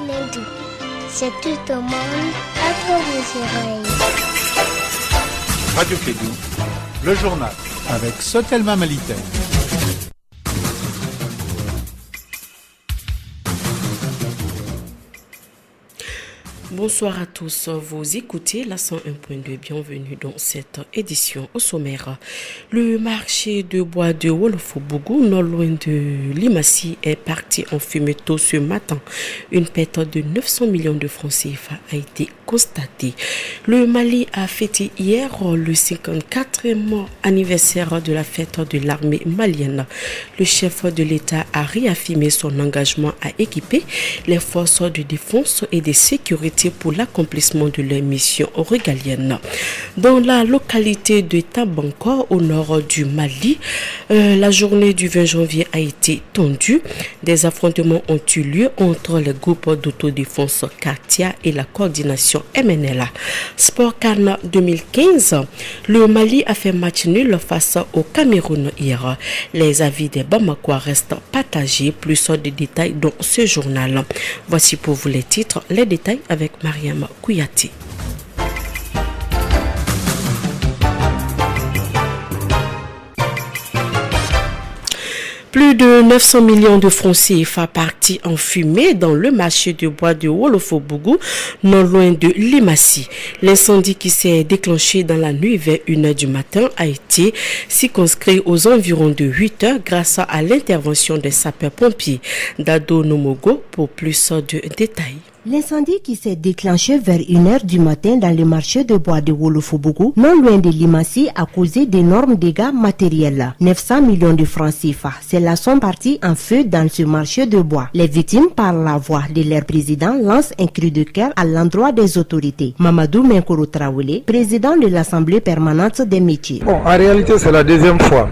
lundi. C'est tout au monde à vos oreilles. Radio Kédou, le journal avec Sotelma Malitaire. Bonsoir à tous, vous écoutez la 101.2, bienvenue dans cette édition au sommaire. Le marché de bois de Wolofobougou, non loin de Limassy, est parti en fumée tôt ce matin. Une perte de 900 millions de francs CFA a été constatée. Le Mali a fêté hier le 54e anniversaire de la fête de l'armée malienne. Le chef de l'État a réaffirmé son engagement à équiper les forces de défense et de sécurité pour l'accomplissement de leur mission régalienne. Dans la localité de Tabanko, au nord du Mali, la journée du 20 janvier a été tendue. Des affrontements ont eu lieu entre les groupes d'autodéfense Katia et la coordination MNLA. Sport CAN 2015, le Mali a fait match nul face au Cameroun hier. Les avis des Bamakois restent partagés. Plus de détails dans ce journal. Voici pour vous les titres, les détails avec Mariam Kouyati. Plus de 900 millions de francs CFA partis en fumée dans le marché de bois de Wolofobougou, non loin de Limassy. L'incendie qui s'est déclenché dans la nuit vers 1h du matin a été circonscrit aux environs de 8h grâce à l'intervention des sapeurs-pompiers. Dado Nomogo pour plus de détails. L'incendie qui s'est déclenché vers 1h du matin dans le marché de bois de Wolofobougou, non loin de Limassy, a causé d'énormes dégâts matériels. 900 millions de francs CFA, c'est la somme partie en feu dans ce marché de bois. Les victimes, par la voix de leur président, lancent un cri de cœur à l'endroit des autorités. Mamadou Menkoro Traoré, président de l'Assemblée permanente des métiers. Bon, en réalité, c'est la deuxième fois.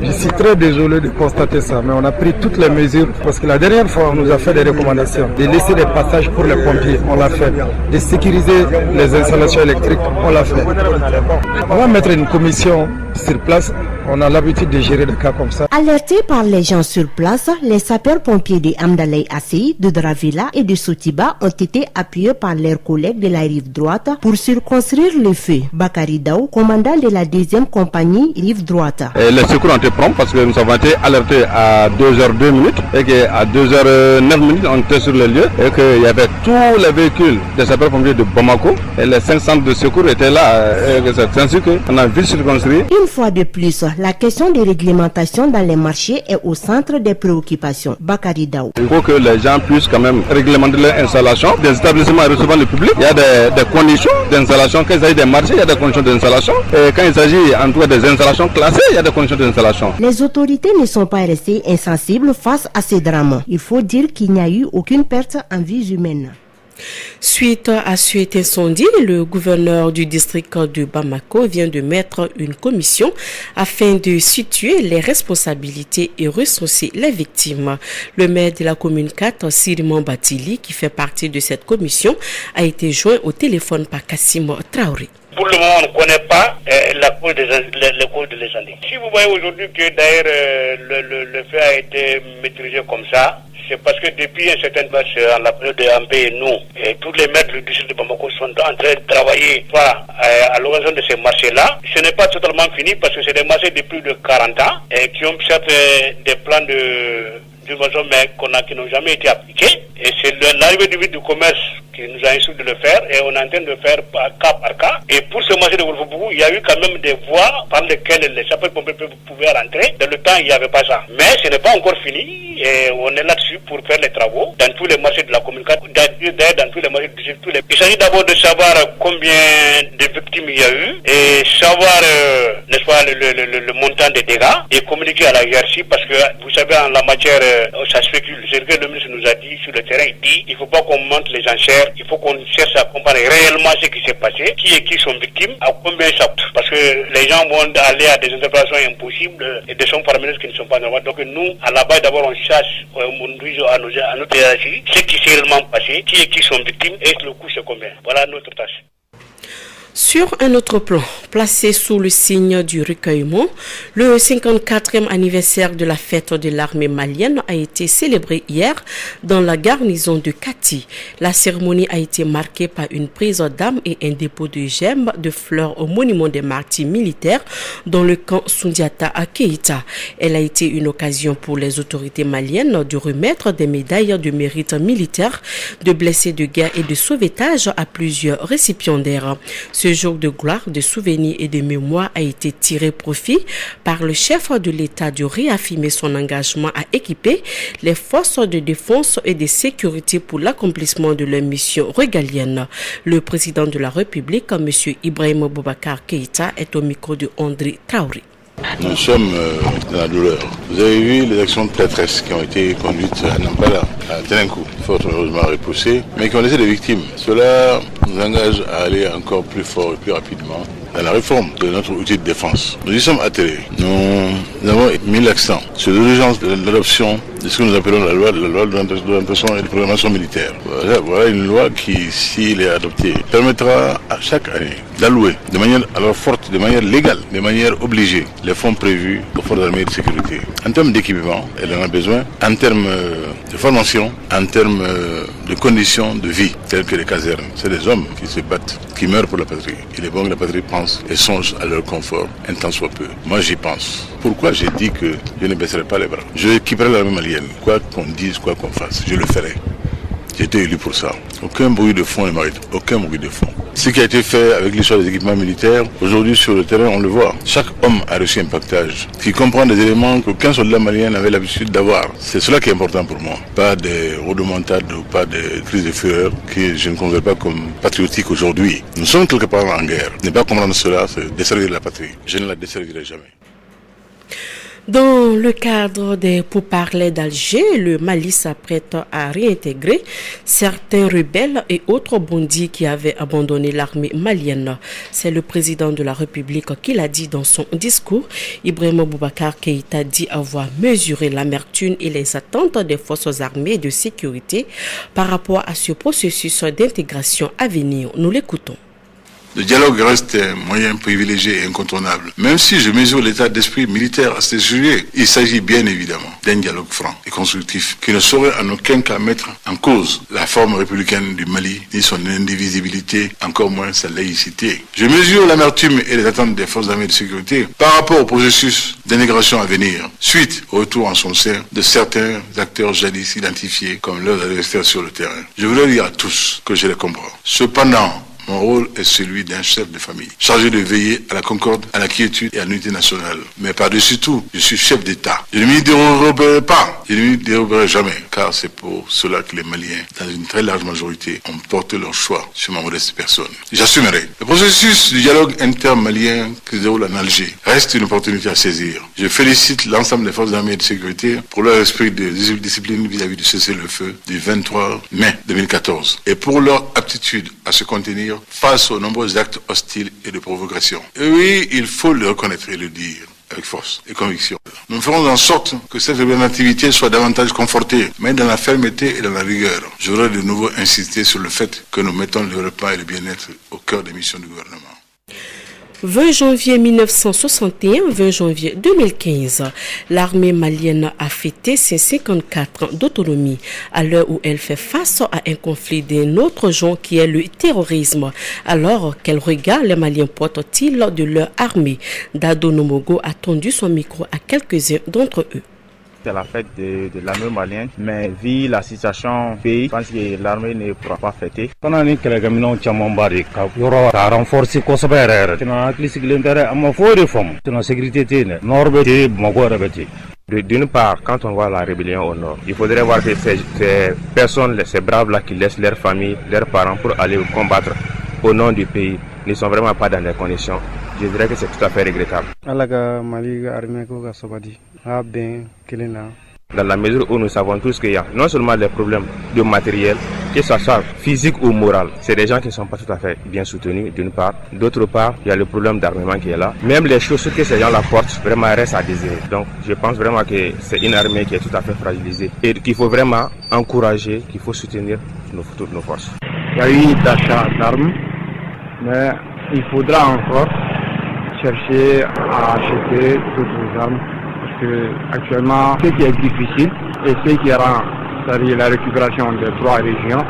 Je suis très désolé de constater ça, mais on a pris toutes les mesures parce que la dernière fois, on nous a fait des recommandations de laisser des passages pour les pompiers, on l'a fait. De sécuriser les installations électriques, on l'a fait. On va mettre une commission sur place. On a l'habitude de gérer des cas comme ça. Alertés par les gens sur place, les sapeurs-pompiers de Amdalaï Assi, de Dravila et de Sotiba ont été appuyés par leurs collègues de la rive droite pour circonscrire le feu. Bakari Daou, commandant de la 2e compagnie rive droite. Les secours ont été prompts parce que nous avons été alertés à 2h02 et qu'à 2h09 on était sur le lieu et qu'il y avait tous les véhicules des sapeurs-pompiers de Bamako et les 5 centres de secours étaient là. C'est ainsi qu'on a vite circonscrit. Une fois de plus, la question de réglementation dans les marchés est au centre des préoccupations. Bakari Daou. Il faut que les gens puissent quand même réglementer leur installation. Des établissements recevant le public, il y a des conditions d'installation. Quand il s'agit des marchés, il y a des conditions d'installation. Et quand il s'agit en tout cas des installations classées, il y a des conditions d'installation. Les autorités ne sont pas restées insensibles face à ces drames. Il faut dire qu'il n'y a eu aucune perte en vies humaines. Suite à cet incendie, le gouverneur du district de Bamako vient de mettre une commission afin de situer les responsabilités et recenser les victimes. Le maire de la commune 4, Siriman Batili, qui fait partie de cette commission, a été joint au téléphone par Kassim Traoré. Pour le moment, on ne connaît pas la cause de l'incendie. Si vous voyez aujourd'hui que d'ailleurs le feu a été maîtrisé comme ça, c'est parce que depuis un certain temps, en la période de Ampé et nous, et tous les maires du district de Bamako sont en train de travailler à l'occasion de ces marchés-là. Ce n'est pas totalement fini parce que c'est des marchés de plus de 40 ans et qui ont certes des plans d'invasion mais qui n'ont jamais été appliqués. Et c'est l'arrivée du ministre du Commerce qui nous a instruit de le faire et on est en train de le faire cas par cas. Et pour ce marché de Wolofobougou, il y a eu quand même des voies par lesquelles les sapeurs-pompiers pouvaient rentrer. Dans le temps, il n'y avait pas ça. Mais ce n'est pas encore fini et on est là-dessus pour faire les travaux dans tous les marchés de la commune, d'ailleurs dans tous les marchés du district. Il s'agit d'abord de savoir combien de victimes il y a eu et savoir, n'est-ce pas, le montant des dégâts et communiquer à la hiérarchie parce que vous savez, en la matière, ça spécule. C'est ce que le ministre nous a dit sur le terrain. Il dit il ne faut pas qu'on monte les enchères, il faut qu'on cherche à comprendre réellement ce qui s'est passé, qui et qui sont victimes, à combien ça coûte. Parce que les gens vont aller à des interprétations impossibles et des sommes faramineuses qui ne sont pas normales. Donc nous, à la base, d'abord, on cherche, on dit à notre hiérarchie ce qui s'est réellement passé, qui et qui sont victimes et le coût c'est combien. Voilà notre tâche. Sur un autre plan, placé sous le signe du recueillement, le 54e anniversaire de la fête de l'armée malienne a été célébré hier dans la garnison de Kati. La cérémonie a été marquée par une prise d'armes et un dépôt de gemmes de fleurs au monument des martyrs militaires dans le camp Sundiata à Keita. Elle a été une occasion pour les autorités maliennes de remettre des médailles de mérite militaire, de blessés de guerre et de sauvetage à plusieurs récipiendaires. Ce jour de gloire, de souvenirs et de mémoire a été tiré profit par le chef de l'État de réaffirmer son engagement à équiper les forces de défense et de sécurité pour l'accomplissement de leur mission régalienne. Le président de la République, M. Ibrahim Boubacar Keïta, est au micro de André Traoré. Nous sommes dans la douleur. Vous avez vu les actions de traîtresses qui ont été conduites à Nampala, à Telenkou, fort heureusement repoussées, mais qui ont laissé des victimes. Cela nous engage à aller encore plus fort et plus rapidement dans la réforme de notre outil de défense. Nous y sommes attelés. Nous avons mis l'accent sur l'urgence de l'adoption de ce que nous appelons la loi d'orientation et de programmation militaire. Voilà une loi qui, s'il est adopté, permettra à chaque année d'allouer de manière alors forte, de manière légale, de manière obligée, les fonds prévus aux forces armées et de sécurité. En termes d'équipement, elle en a besoin. En termes de formation, en termes de conditions de vie, telles que les casernes. C'est des hommes qui se battent, qui meurent pour la patrie. Il est bon que la patrie pense et songe à leur confort, un temps soit peu. Moi, j'y pense. Pourquoi j'ai dit que je ne baisserai pas les bras? Je équiperai l'armée malienne. Quoi qu'on dise, quoi qu'on fasse, je le ferai. J'ai été élu pour ça. Aucun bruit de fond ne m'arrête. Aucun bruit de fond. Ce qui a été fait avec l'histoire des équipements militaires, aujourd'hui sur le terrain, on le voit. Chaque homme a reçu un pactage qui comprend des éléments qu'aucun soldat malien n'avait l'habitude d'avoir. C'est cela qui est important pour moi. Pas des rodomontades ou pas des crises de fureur que je ne considère pas comme patriotiques aujourd'hui. Nous sommes quelque part en guerre. Ne pas comprendre cela, c'est desservir la patrie. Je ne la desservirai jamais. Dans le cadre des pourparlers d'Alger, le Mali s'apprête à réintégrer certains rebelles et autres bandits qui avaient abandonné l'armée malienne. C'est le président de la République qui l'a dit dans son discours. Ibrahim Boubacar Keïta dit avoir mesuré l'amertume et les attentes des forces armées de sécurité par rapport à ce processus d'intégration à venir. Nous l'écoutons. Le dialogue reste un moyen privilégié et incontournable. Même si je mesure l'état d'esprit militaire à ce sujet, il s'agit bien évidemment d'un dialogue franc et constructif qui ne saurait en aucun cas mettre en cause la forme républicaine du Mali, ni son indivisibilité, encore moins sa laïcité. Je mesure l'amertume et les attentes des forces armées de sécurité par rapport au processus d'intégration à venir, suite au retour en son sein de certains acteurs jadis identifiés comme leurs adversaires sur le terrain. Je voudrais dire à tous que je les comprends. Cependant, mon rôle est celui d'un chef de famille, chargé de veiller à la concorde, à la quiétude et à l'unité nationale. Mais par-dessus tout, je suis chef d'État. Je ne m'y déroberai pas, je ne m'y déroberai jamais, car c'est pour cela que les Maliens, dans une très large majorité, ont porté leur choix sur ma modeste personne. J'assumerai. Le processus du dialogue intermalien qui se déroule en Alger reste une opportunité à saisir. Je félicite l'ensemble des forces armées et de sécurité pour leur esprit de discipline vis-à-vis du cessez-le-feu du 23 mai 2014 et pour leur aptitude à se contenir face aux nombreux actes hostiles et de provocation. Et oui, il faut le reconnaître et le dire avec force et conviction. Nous ferons en sorte que cette activité soit davantage confortée, mais dans la fermeté et dans la rigueur. Je voudrais de nouveau insister sur le fait que nous mettons le repas et le bien-être au cœur des missions du gouvernement. 20 janvier 1961, 20 janvier 2015, l'armée malienne a fêté ses 54 ans d'autonomie à l'heure où elle fait face à un conflit d'un autre genre qui est le terrorisme. Alors, quel regard les Maliens portent-ils de leur armée? Dado Nomogo a tendu son micro à quelques-uns d'entre eux. C'est la fête de l'armée malienne, mais vu la situation du pays, je pense que l'armée ne pourra pas fêter. D'une part, quand on voit la rébellion au nord, il faudrait voir que ces personnes, ces braves-là qui laissent leur famille, leurs parents pour aller combattre au nom du pays, ne sont vraiment pas dans les conditions. Je dirais que c'est tout à fait regrettable. Dans la mesure où nous savons tous qu'il y a non seulement des problèmes de matériel, que ce soit physique ou moral, c'est des gens qui ne sont pas tout à fait bien soutenus d'une part. D'autre part, il y a le problème d'armement qui est là. Même les choses que ces gens-là portent, vraiment restent à désirer. Donc je pense vraiment que c'est une armée qui est tout à fait fragilisée et qu'il faut vraiment encourager, qu'il faut soutenir toutes nos forces. Il y a eu d'achat d'armes, mais il faudra encore chercher à acheter d'autres armes. Parce que actuellement, ce qui est difficile et ce qui rend, c'est-à-dire la récupération des 3 régions,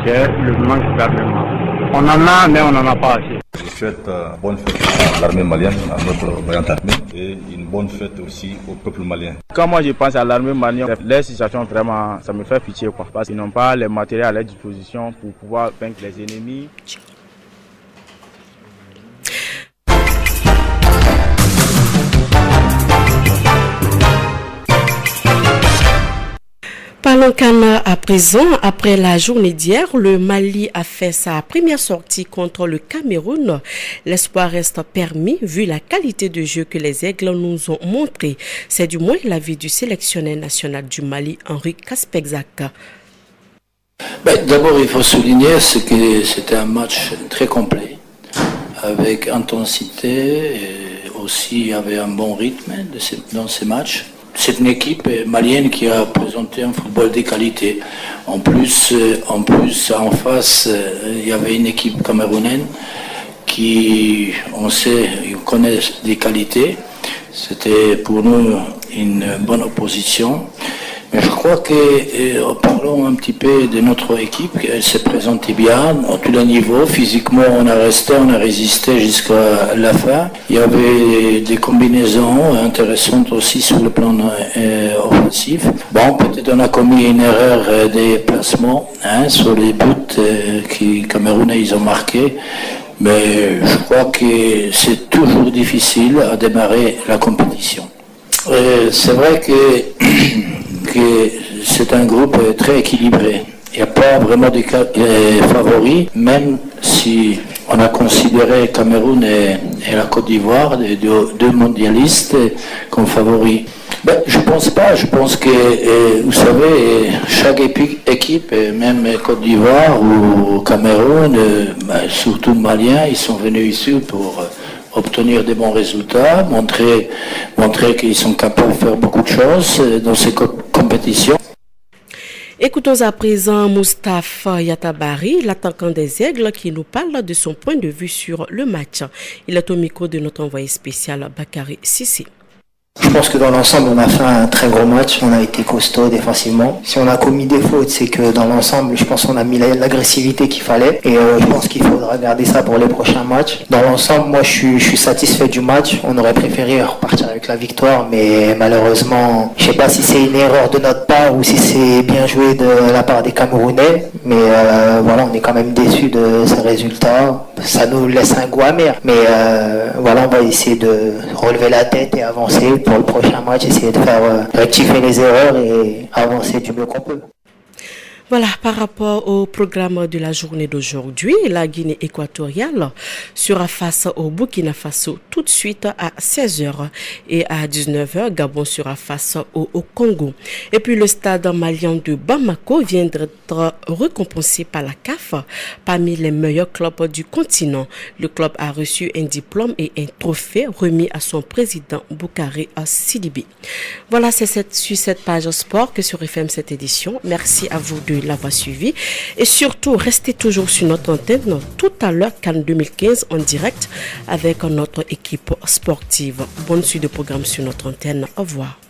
c'est le manque d'armement. On en a, mais on n'en a pas assez. Je souhaite bonne fête à l'armée malienne, à notre voyante armée, et une bonne fête aussi au peuple malien. Quand moi je pense à l'armée malienne, leur situation vraiment, ça me fait pitié quoi, parce qu'ils n'ont pas les matériels à leur disposition pour pouvoir vaincre les ennemis. Parlons CAN à présent. Après la journée d'hier, le Mali a fait sa première sortie contre le Cameroun. L'espoir reste permis vu la qualité de jeu que les Aigles nous ont montré. C'est du moins l'avis du sélectionneur national du Mali, Henri Kaspexak. D'abord, il faut souligner que c'était un match très complet, avec intensité, et aussi il y avait un bon rythme dans ces matchs. C'est une équipe malienne qui a présenté un football de qualité. En plus, en face, il y avait une équipe camerounaise qui, on connaît des qualités. C'était pour nous une bonne opposition. Mais je crois que, parlons un petit peu de notre équipe, elle s'est présentée bien à tous les niveaux. Physiquement, on a résisté jusqu'à la fin. Il y avait des combinaisons intéressantes aussi sur le plan offensif. Bon, peut-être on a commis une erreur des placements sur les buts que Camerounais ils ont marqués. Mais je crois que c'est toujours difficile à démarrer la compétition. C'est vrai que c'est un groupe très équilibré. Il n'y a pas vraiment de favoris, même si on a considéré Cameroun et la Côte d'Ivoire, deux mondialistes, comme favoris. Je pense pas. Je pense que, vous savez, chaque équipe, même Côte d'Ivoire ou Cameroun, surtout Maliens, ils sont venus ici pour obtenir des bons résultats, montrer qu'ils sont capables de faire beaucoup de choses dans ces compétitions. Écoutons à présent Moustapha Yatabari, l'attaquant des Aigles, qui nous parle de son point de vue sur le match. Il est au micro de notre envoyé spécial Bakary Sissi. Je pense que dans l'ensemble, on a fait un très gros match. On a été costaud défensivement. Si on a commis des fautes, c'est que dans l'ensemble, je pense qu'on a mis l'agressivité qu'il fallait. Et je pense qu'il faudra garder ça pour les prochains matchs. Dans l'ensemble, moi, je suis satisfait du match. On aurait préféré repartir avec la victoire, mais malheureusement, je sais pas si c'est une erreur de notre part ou si c'est bien joué de la part des Camerounais. Mais voilà, on est quand même déçus de ces résultats. Ça nous laisse un goût amer. Mais voilà, on va essayer de relever la tête et avancer pour le prochain match, essayer de faire rectifier les erreurs et avancer du mieux qu'on peut. Voilà, par rapport au programme de la journée d'aujourd'hui, la Guinée équatoriale sera face au Burkina Faso tout de suite à 16h et à 19h, Gabon sera face au Congo. Et puis le stade malien de Bamako vient d'être récompensé par la CAF parmi les meilleurs clubs du continent. Le club a reçu un diplôme et un trophée remis à son président Boukari Sidibé. Voilà, c'est sur cette page sport que se referme cette édition. Merci à vous de l'avoir suivi et surtout restez toujours sur notre antenne tout à l'heure CAN 2015 en direct avec notre équipe sportive. Bonne suite de programme sur notre antenne. Au revoir.